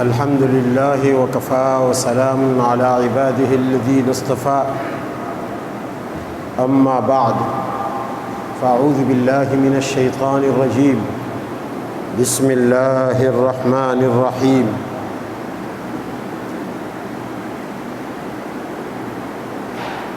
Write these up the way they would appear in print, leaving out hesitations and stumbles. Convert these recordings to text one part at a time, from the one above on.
الحمد لله وكفى وسلام على عباده الذين اصطفى أما بعد فأعوذ بالله من الشيطان الرجيم بسم الله الرحمن الرحيم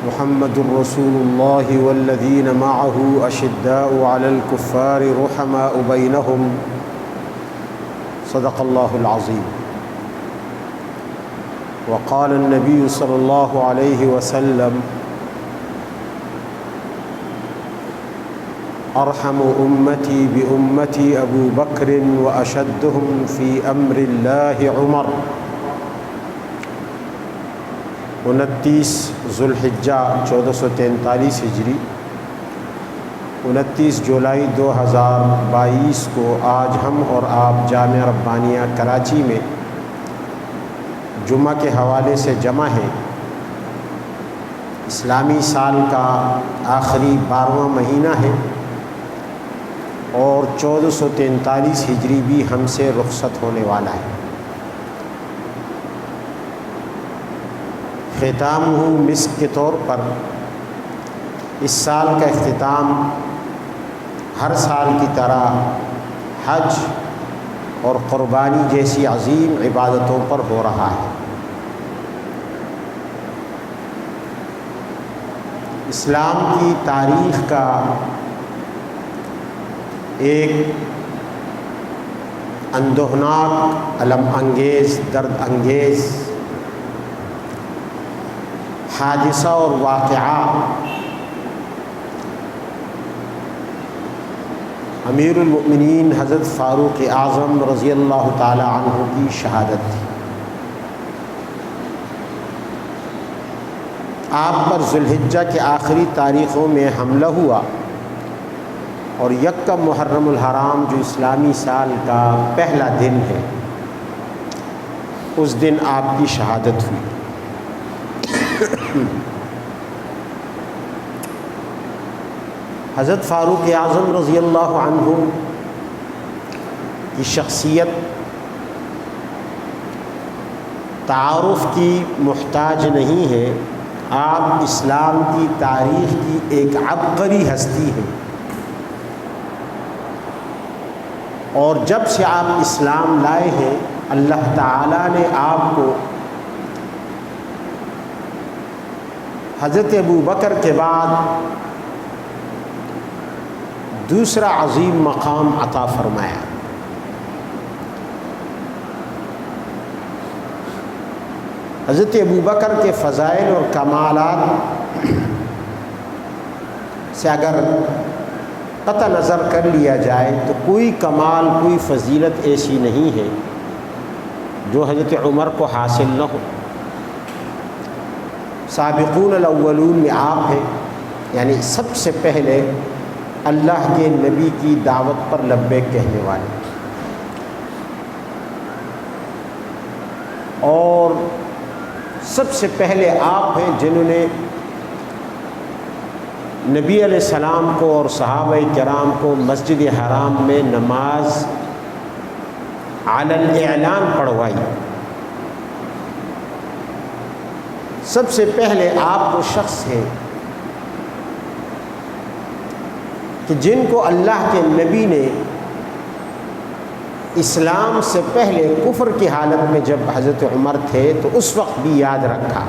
محمد رسول الله والذين معه أشداء على الكفار رحماء بينهم صدق الله العظيم وقال النبي صلى الله عليه وسلم أرحم أمتي بأمتي أبو بكر وأشدهم في أمر الله عمر 29 ذوالحجہ 1443 ہجری 29 جولائی 2022 کو آج ہم اور آپ جامعہ ربانیہ کراچی میں جمعہ کے حوالے سے جمع ہیں۔ اسلامی سال کا آخری 12واں مہینہ ہے اور 1443 ہجری بھی ہم سے رخصت ہونے والا ہے۔ ختام مسک کے طور پر اس سال کا اختتام ہر سال کی طرح حج اور قربانی جیسی عظیم عبادتوں پر ہو رہا ہے۔ اسلام کی تاریخ کا ایک اندوہناک، الم انگیز، درد انگیز حادثہ اور واقعہ امیر المؤمنین حضرت فاروق اعظم رضی اللہ تعالی عنہ کی شہادت تھی۔ آپ پر ذوالحجہ کے آخری تاریخوں میں حملہ ہوا اور یکم محرم الحرام جو اسلامی سال کا پہلا دن ہے اس دن آپ کی شہادت ہوئی۔ حضرت فاروق اعظم رضی اللہ عنہ کی شخصیت تعارف کی محتاج نہیں ہے۔ آپ اسلام کی تاریخ کی ایک عبقری ہستی ہیں، اور جب سے آپ اسلام لائے ہیں اللہ تعالیٰ نے آپ کو حضرت ابو بکر کے بعد دوسرا عظیم مقام عطا فرمایا۔ حضرت ابو بکر کے فضائل اور کمالات سے اگر قطع نظر کر لیا جائے تو کوئی کمال، کوئی فضیلت ایسی نہیں ہے جو حضرت عمر کو حاصل نہ ہو۔ سابقون الاولون میں آپ ہیں، یعنی سب سے پہلے اللہ کے نبی کی دعوت پر لبیک کہنے والے، اور سب سے پہلے آپ ہیں جنہوں نے نبی علیہ السلام کو اور صحابہ کرام کو مسجد حرام میں نماز علی الاعلان پڑھوائی۔ سب سے پہلے آپ وہ شخص ہیں کہ جن کو اللہ کے نبی نے اسلام سے پہلے کفر کی حالت میں جب حضرت عمر تھے تو اس وقت بھی یاد رکھا،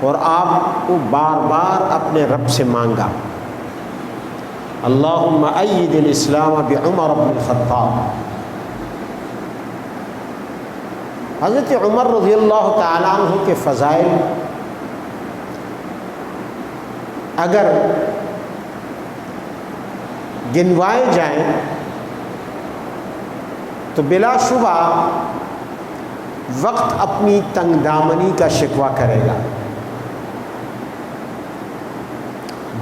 اور آپ کو بار بار اپنے رب سے مانگا، اللہم اید الاسلام بعمر بن الخطاب۔ حضرت عمر رضی اللہ تعالیٰ عنہ کے فضائل اگر گنوائے جائیں تو بلا شبہ وقت اپنی تنگ دامنی کا شکوہ کرے گا۔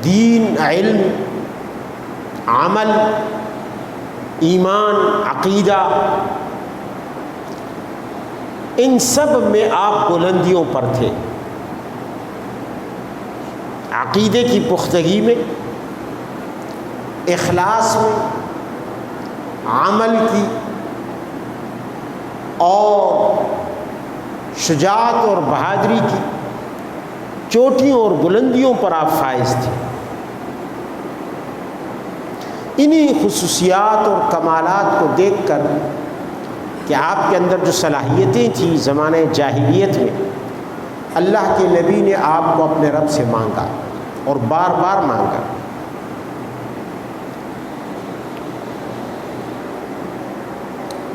دین، علم، عمل، ایمان، عقیدہ، ان سب میں آپ بلندیوں پر تھے۔ عقیدے کی پختگی میں، اخلاص میں، عمل کی شجاعت اور بہادری کی چوٹیوں اور بلندیوں پر آپ فائز تھے۔ انہی خصوصیات اور کمالات کو دیکھ کر کہ آپ کے اندر جو صلاحیتیں تھیں زمانہ جاہلیت میں، اللہ کے نبی نے آپ کو اپنے رب سے مانگا اور بار بار مانگا۔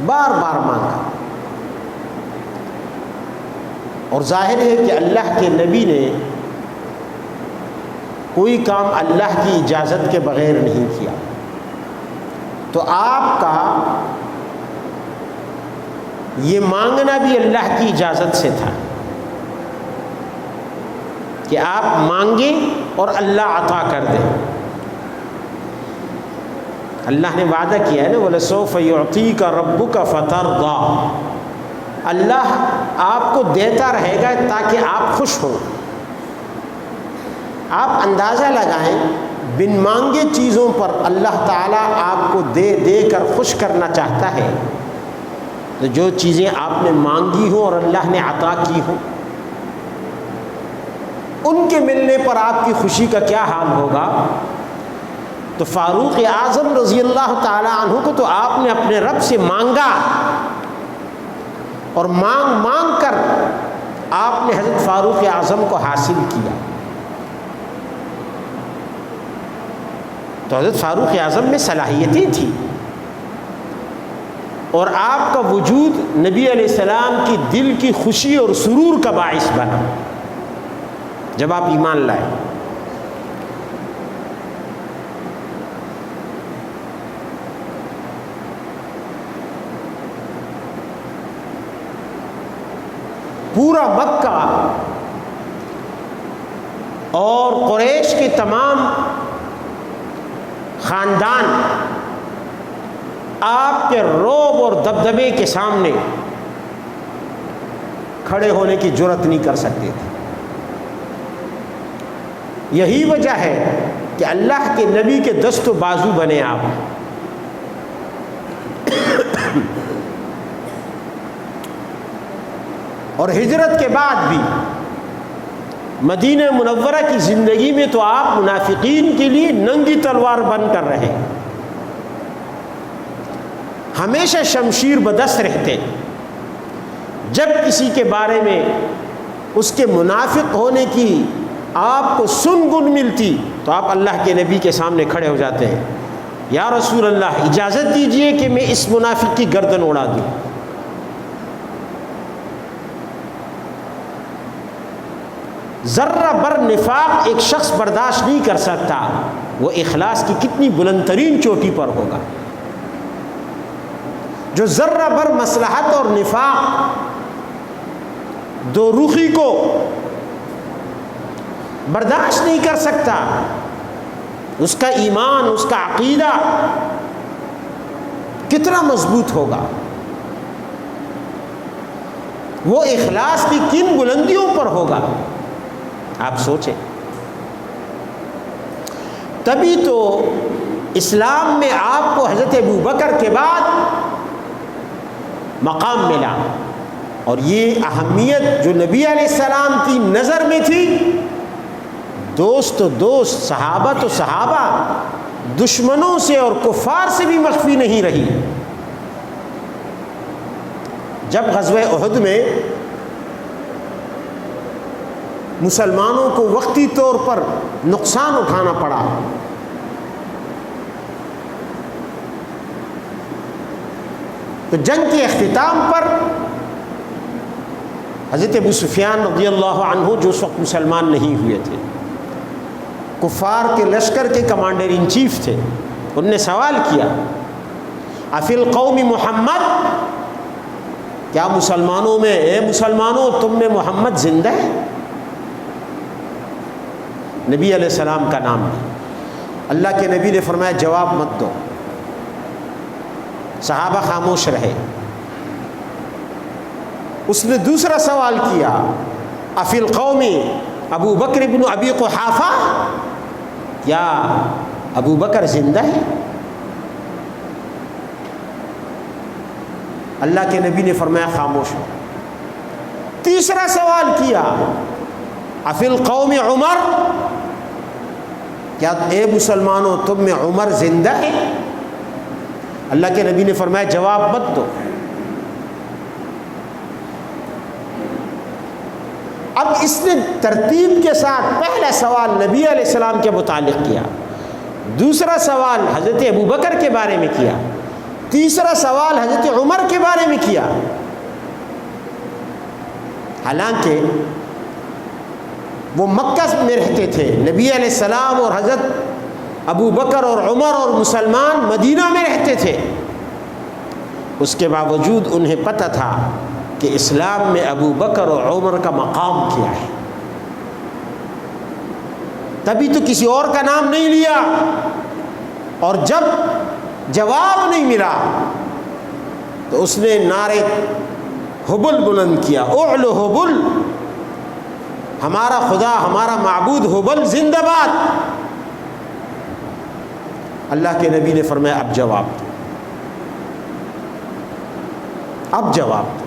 بار بار مانگا، اور ظاہر ہے کہ اللہ کے نبی نے کوئی کام اللہ کی اجازت کے بغیر نہیں کیا، تو آپ کا یہ مانگنا بھی اللہ کی اجازت سے تھا کہ آپ مانگیں اور اللہ عطا کر دے۔ اللہ نے وعدہ کیا ہے نا، وَلَسَوْفَ يُعْطِيكَ رَبُّكَ فَتَرْضَىٰ، اللہ آپ کو دیتا رہے گا تاکہ آپ خوش ہوں۔ آپ اندازہ لگائیں، بن مانگے چیزوں پر اللہ تعالیٰ آپ کو دے دے کر خوش کرنا چاہتا ہے، تو جو چیزیں آپ نے مانگی ہوں اور اللہ نے عطا کی ہوں، ان کے ملنے پر آپ کی خوشی کا کیا حال ہوگا؟ تو فاروق اعظم رضی اللہ تعالی عنہ کو تو آپ نے اپنے رب سے مانگا، اور مانگ مانگ کر آپ نے حضرت فاروق اعظم کو حاصل کیا۔ تو حضرت فاروق اعظم میں صلاحیتیں تھیں، اور آپ کا وجود نبی علیہ السلام کی دل کی خوشی اور سرور کا باعث بنا جب آپ ایمان لائے۔ پورا مکہ اور قریش کے تمام خاندان آپ کے رعب اور دبدبے کے سامنے کھڑے ہونے کی جرات نہیں کر سکتے تھے۔ یہی وجہ ہے کہ اللہ کے نبی کے دست و بازو بنے آپ۔ اور ہجرت کے بعد بھی مدینہ منورہ کی زندگی میں تو آپ منافقین کے لیے ننگی تلوار بن کر رہے، ہمیشہ شمشیر بدست رہتے۔ جب کسی کے بارے میں اس کے منافق ہونے کی آپ کو سن گن ملتی تو آپ اللہ کے نبی کے سامنے کھڑے ہو جاتے ہیں، یا رسول اللہ اجازت دیجئے کہ میں اس منافق کی گردن اڑا دوں۔ ذرہ بر نفاق ایک شخص برداشت نہیں کر سکتا، وہ اخلاص کی کتنی بلند ترین چوٹی پر ہوگا۔ جو ذرہ بر مصلحت اور نفاق دو رخی کو برداشت نہیں کر سکتا، اس کا ایمان، اس کا عقیدہ کتنا مضبوط ہوگا، وہ اخلاص کی کن بلندیوں پر ہوگا، آپ سوچیں۔ تبھی تو اسلام میں آپ کو حضرت ابوبکر کے بعد مقام ملا، اور یہ اہمیت جو نبی علیہ السلام کی نظر میں تھی، دوست تو دوست، صحابہ تو صحابہ، دشمنوں سے اور کفار سے بھی مخفی نہیں رہی۔ جب غزوہ احد میں مسلمانوں کو وقتی طور پر نقصان اٹھانا پڑا، تو جنگ کے اختتام پر حضرت ابو سفیان رضی اللہ عنہ جو اس وقت مسلمان نہیں ہوئے تھے، کفار کے لشکر کے کمانڈر ان چیف تھے، انہوں نے سوال کیا، افی القوم محمد، کیا مسلمانوں میں، اے مسلمانوں تم میں محمد زندہ ہے؟ نبی علیہ السلام کا نام ہے۔ اللہ کے نبی نے فرمایا جواب مت دو۔ صحابہ خاموش رہے۔ اس نے دوسرا سوال کیا، افی القوم ابو بکر بن ابی قحافہ، کیا ابو بکر زندہ ہے؟ اللہ کے نبی نے فرمایا خاموش ہو۔ تیسرا سوال کیا افی القوم عمر، کیا اے مسلمانوں تم میں عمر زندہ ہے؟ اللہ کے نبی نے فرمایا جواب مت دو۔ اب اس نے ترتیب کے ساتھ پہلا سوال نبی علیہ السلام کے متعلق کیا، دوسرا سوال حضرت ابوبکر کے بارے میں کیا، تیسرا سوال حضرت عمر کے بارے میں کیا۔ حالانکہ وہ مکہ میں رہتے تھے، نبی علیہ السلام اور حضرت ابو بکر اور عمر اور مسلمان مدینہ میں رہتے تھے، اس کے باوجود انہیں پتہ تھا کہ اسلام میں ابو بکر اور عمر کا مقام کیا ہے، تبھی تو کسی اور کا نام نہیں لیا۔ اور جب جواب نہیں ملا تو اس نے نعرے حبل بلند کیا، اعلو حبل، ہمارا خدا ہمارا معبود حبل زندہ باد۔ اللہ کے نبی نے فرمایا اب جواب دو، اب جواب دو،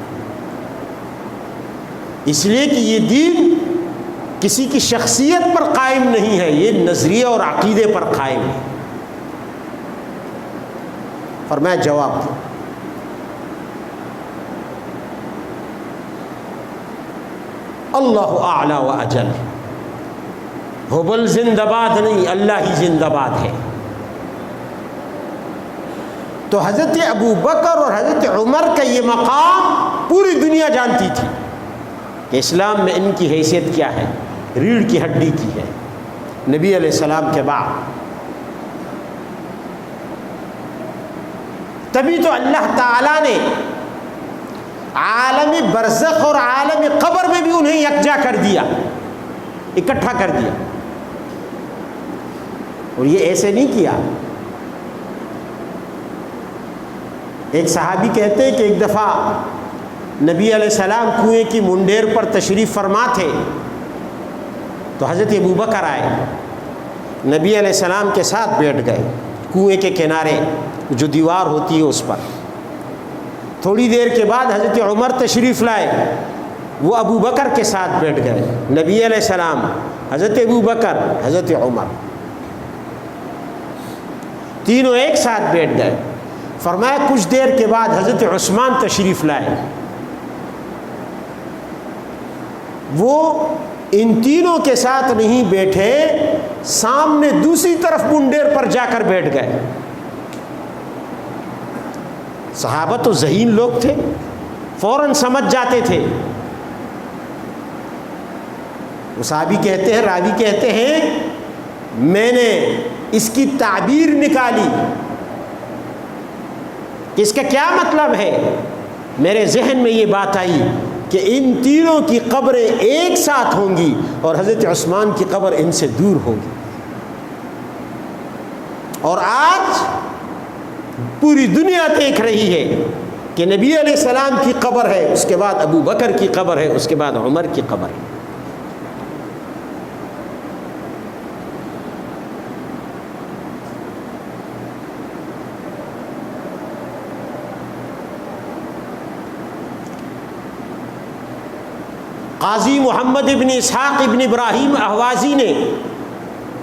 اس لیے کہ یہ دین کسی کی شخصیت پر قائم نہیں ہے، یہ نظریے اور عقیدے پر قائم ہے۔ فرمایا جواب دو۔ اللہ اعلی و اجل، حبل زندہ باد نہیں، اللہ ہی زندہ باد ہے۔ تو حضرت ابو بکر اور حضرت عمر کا یہ مقام پوری دنیا جانتی تھی کہ اسلام میں ان کی حیثیت کیا ہے، ریڑھ کی ہڈی کی ہے نبی علیہ السلام کے بعد۔ تبھی تو اللہ تعالیٰ نے عالم برزخ اور عالم قبر میں بھی انہیں یکجا کر دیا، اکٹھا کر دیا۔ اور یہ ایسے نہیں کیا۔ ایک صحابی کہتے ہیں کہ ایک دفعہ نبی علیہ السلام کنویں کی منڈیر پر تشریف فرما تھے تو حضرت ابوبکر آئے، نبی علیہ السلام کے ساتھ بیٹھ گئے کنویں کے کنارے جو دیوار ہوتی ہے اس پر۔ تھوڑی دیر کے بعد حضرت عمر تشریف لائے، وہ ابوبکر کے ساتھ بیٹھ گئے، نبی علیہ السلام، حضرت ابوبکر، حضرت عمر، تینوں ایک ساتھ بیٹھ گئے۔ فرمایا کچھ دیر کے بعد حضرت عثمان تشریف لائے، وہ ان تینوں کے ساتھ نہیں بیٹھے، سامنے دوسری طرف منڈیر پر جا کر بیٹھ گئے۔ صحابہ تو ذہین لوگ تھے، فوراً سمجھ جاتے تھے۔ وہ صحابی کہتے ہیں، راوی کہتے ہیں، میں نے اس کی تعبیر نکالی کہ اس کا کیا مطلب ہے۔ میرے ذہن میں یہ بات آئی کہ ان تینوں کی قبریں ایک ساتھ ہوں گی اور حضرت عثمان کی قبر ان سے دور ہوگی۔ اور آج پوری دنیا دیکھ رہی ہے کہ نبی علیہ السلام کی قبر ہے، اس کے بعد ابو بکر کی قبر ہے، اس کے بعد عمر کی قبر ہے۔ قاضی محمد ابن اسحاق ابن ابراہیم احوازی نے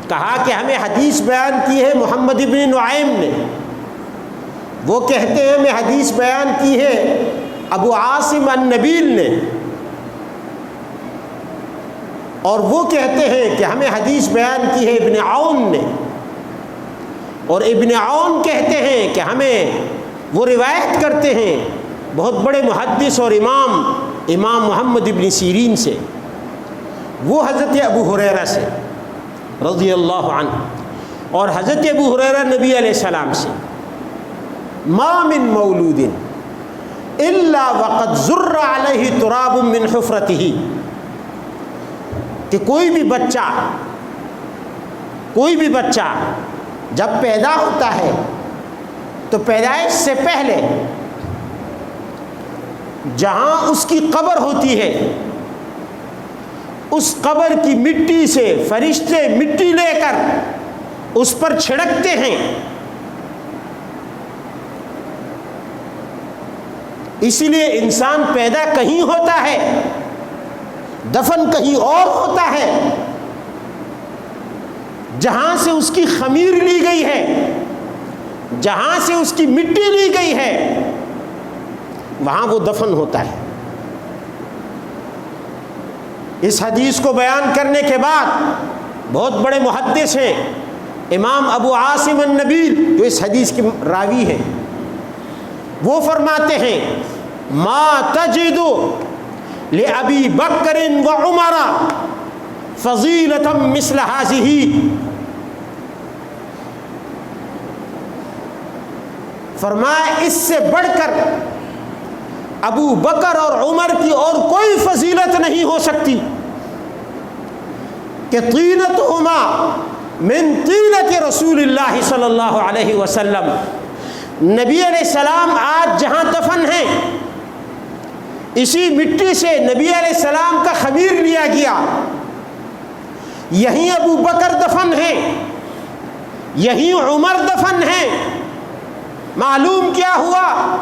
کہا کہ ہمیں حدیث بیان کی ہے محمد ابن نعیم نے، وہ کہتے ہیں میں حدیث بیان کی ہے ابو عاصم النبیل نے، اور وہ کہتے ہیں کہ ہمیں حدیث بیان کی ہے ابن عون نے، اور ابن عون کہتے ہیں کہ ہمیں وہ روایت کرتے ہیں بہت بڑے محدث اور امام محمد ابن سیرین سے، وہ حضرت ابو ہریرہ سے رضی اللہ عنہ، اور حضرت ابو ہریرہ نبی علیہ السلام سے، ما من مولود الا وقد ذر علیہ تراب من حفرتہ، کہ کوئی بھی بچہ جب پیدا ہوتا ہے تو پیدائش سے پہلے جہاں اس کی قبر ہوتی ہے اس قبر کی مٹی سے فرشتے مٹی لے کر اس پر چھڑکتے ہیں، اسی لیے انسان پیدا کہیں ہوتا ہے دفن کہیں اور ہوتا ہے جہاں سے اس کی خمیر لی گئی ہے، جہاں سے اس کی مٹی لی گئی ہے، وہاں وہ دفن ہوتا ہے۔ اس حدیث کو بیان کرنے کے بعد بہت بڑے محدث ہیں امام ابو عاصم النبیل، جو اس حدیث کے راوی ہیں، وہ فرماتے ہیں ما تجد لأبی بکر وعمر فضیلۃ مثل هذه، فرمایا اس سے بڑھ کر ابو بکر اور عمر کی اور کوئی فضیلت نہیں ہو سکتی کہ طینتہما من طینت رسول اللہ صلی اللہ علیہ وسلم، نبی علیہ السلام آج جہاں دفن ہیں اسی مٹی سے نبی علیہ السلام کا خمیر لیا گیا، یہیں ابو بکر دفن ہیں، یہیں عمر دفن ہیں۔ معلوم کیا ہوا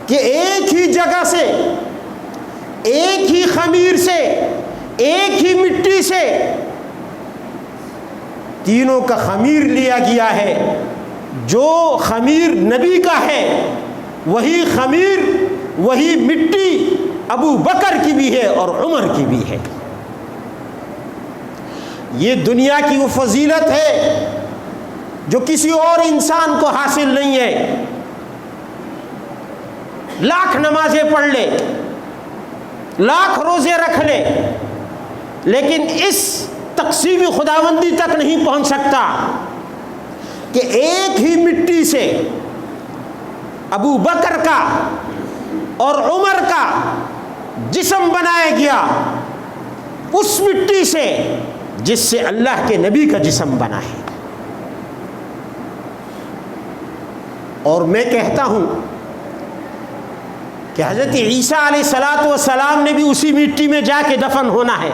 کہ ایک ہی جگہ سے، ایک ہی خمیر سے، ایک ہی مٹی سے تینوں کا خمیر لیا گیا ہے۔ جو خمیر نبی کا ہے وہی خمیر، وہی مٹی ابو بکر کی بھی ہے اور عمر کی بھی ہے۔ یہ دنیا کی وہ فضیلت ہے جو کسی اور انسان کو حاصل نہیں ہے۔ لاکھ نمازیں پڑھ لے، لاکھ روزے رکھ لے، لیکن اس تقسیم خداوندی تک نہیں پہنچ سکتا کہ ایک ہی مٹی سے ابو بکر کا اور عمر کا جسم بنایا گیا، اس مٹی سے جس سے اللہ کے نبی کا جسم بنا ہے۔ اور میں کہتا ہوں کہ حضرت عیسیٰ علیہ السلام نے بھی اسی مٹی میں جا کے دفن ہونا ہے۔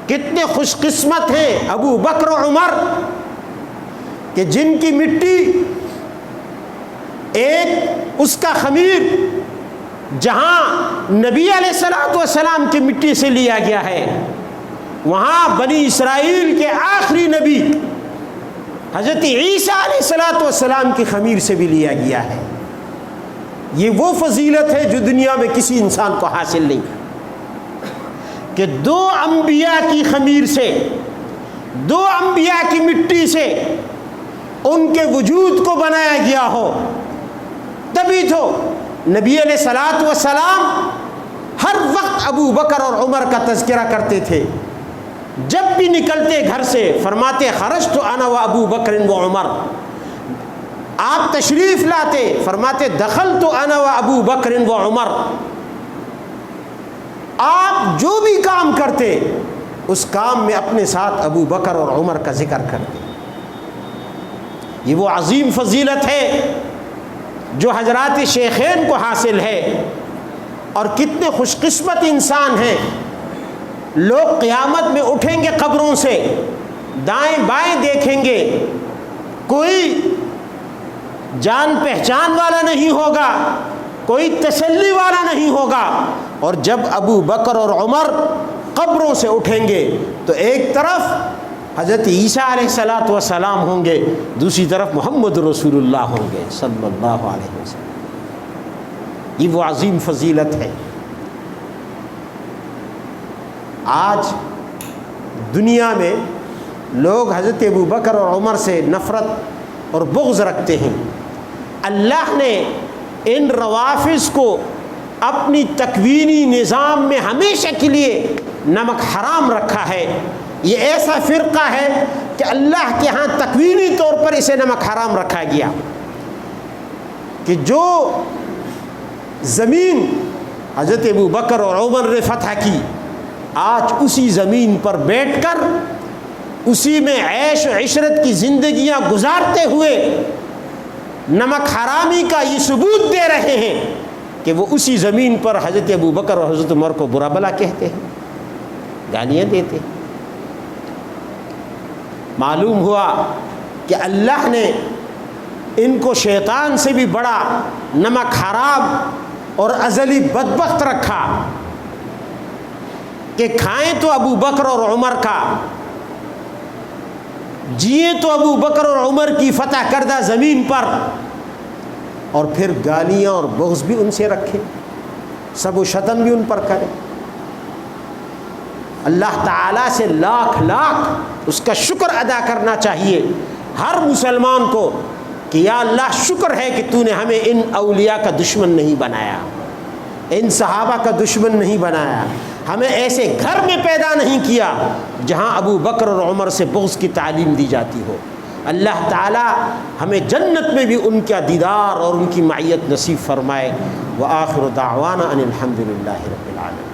کتنے خوش قسمت ہیں ابو بکر و عمر کہ جن کی مٹی ایک اس کا خمیر جہاں نبی علیہ السلام کی مٹی سے لیا گیا ہے، وہاں بنی اسرائیل کے آخری نبی حضرت عیسیٰ علیہ السلام کی خمیر سے بھی لیا گیا ہے۔ یہ وہ فضیلت ہے جو دنیا میں کسی انسان کو حاصل نہیں ہے کہ دو انبیاء کی خمیر سے، دو انبیاء کی مٹی سے ان کے وجود کو بنایا گیا ہو۔ تبھی تو نبی علیہ السلام ہر وقت ابو بکر اور عمر کا تذکرہ کرتے تھے۔ جب بھی نکلتے گھر سے فرماتے خرجت انا و ابو بکر و عمر، آپ تشریف لاتے فرماتے دخلت انا و ابو بکر و عمر۔ آپ جو بھی کام کرتے اس کام میں اپنے ساتھ ابو بکر اور عمر کا ذکر کرتے۔ یہ وہ عظیم فضیلت ہے جو حضرات شیخین کو حاصل ہے۔ اور کتنے خوش قسمت انسان ہیں، لوگ قیامت میں اٹھیں گے قبروں سے، دائیں بائیں دیکھیں گے، کوئی جان پہچان والا نہیں ہوگا، کوئی تسلی والا نہیں ہوگا۔ اور جب ابو بکر اور عمر قبروں سے اٹھیں گے تو ایک طرف حضرت عیسیٰ علیہ السلام ہوں گے، دوسری طرف محمد رسول اللہ ہوں گے صلی اللہ علیہ وسلم۔ یہ وہ عظیم فضیلت ہے۔ آج دنیا میں لوگ حضرت ابو بکر اور عمر سے نفرت اور بغض رکھتے ہیں۔ اللہ نے ان روافض کو اپنی تکوینی نظام میں ہمیشہ کے لیے نمک حرام رکھا ہے۔ یہ ایسا فرقہ ہے کہ اللہ کے ہاں تکوینی طور پر اسے نمک حرام رکھا گیا کہ جو زمین حضرت ابو بکر اور عمر نے فتح کی، آج اسی زمین پر بیٹھ کر اسی میں عیش و عشرت کی زندگیاں گزارتے ہوئے نمک حرامی کا یہ ثبوت دے رہے ہیں کہ وہ اسی زمین پر حضرت ابو بکر اور حضرت عمر کو برا بلا کہتے ہیں، گالیاں دیتے ہیں۔ معلوم ہوا کہ اللہ نے ان کو شیطان سے بھی بڑا نمک حرام اور ازلی بدبخت رکھا۔ کہ کھائیں تو ابو بکر اور عمر کا، جیے تو ابو بکر اور عمر کی فتح کردہ زمین پر، اور پھر گالیاں اور بغض بھی ان سے رکھے، سب و شتم بھی ان پر کرے۔ اللہ تعالیٰ سے لاکھ لاکھ اس کا شکر ادا کرنا چاہیے ہر مسلمان کو کہ یا اللہ شکر ہے کہ تو نے ہمیں ان اولیاء کا دشمن نہیں بنایا، ان صحابہ کا دشمن نہیں بنایا، ہمیں ایسے گھر میں پیدا نہیں کیا جہاں ابو بکر اور عمر سے بغض کی تعلیم دی جاتی ہو۔ اللہ تعالی ہمیں جنت میں بھی ان کا دیدار اور ان کی معیت نصیب فرمائے۔ وآخر دعوانا ان الحمد للہ رب العالمین۔